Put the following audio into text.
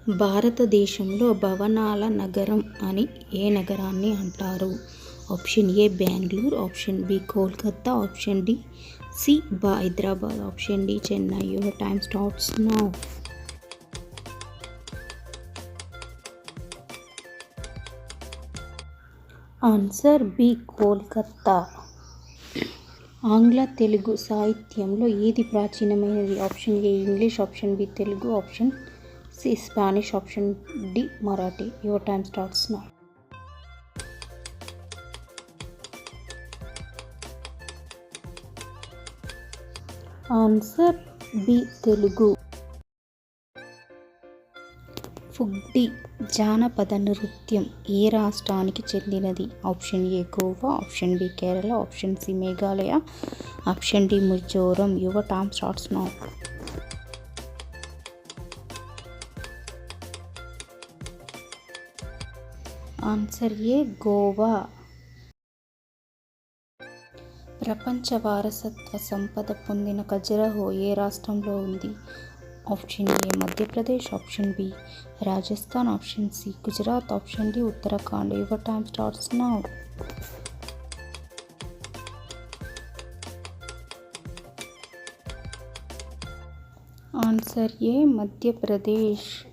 భారతదేశంలో భవనాల నగరం అని ఏ నగరాన్ని అంటారు? Option A Bengaluru, option B Kolkata, option C Hyderabad, option D Chennai. Your time starts now. Answer B Kolkata. ఆంగ్ల తెలుగు సాహిత్యంలో ఏది ప్రాచీనమైనది? Option A English, option B Telugu, option C Spanish, option D Marathi. Your time starts now. Answer B Telugu. Fugdi జానపద నృత్యం ఏ రాష్ట్రానికి చెందినది? Option A Goa, option B Kerala, option C Meghalaya, option D Mizoram. Your time starts now. Answer ఏ గోవా. ప్రపంచ వారసత్వ సంపద పొందిన ఖజురహో ఏ రాష్ట్రంలో ఉంది? Option A Madhya Pradesh, option B Rajasthan, option C Gujarat, option D Uttarakhand. Your time starts now. Answer A Madhya Pradesh.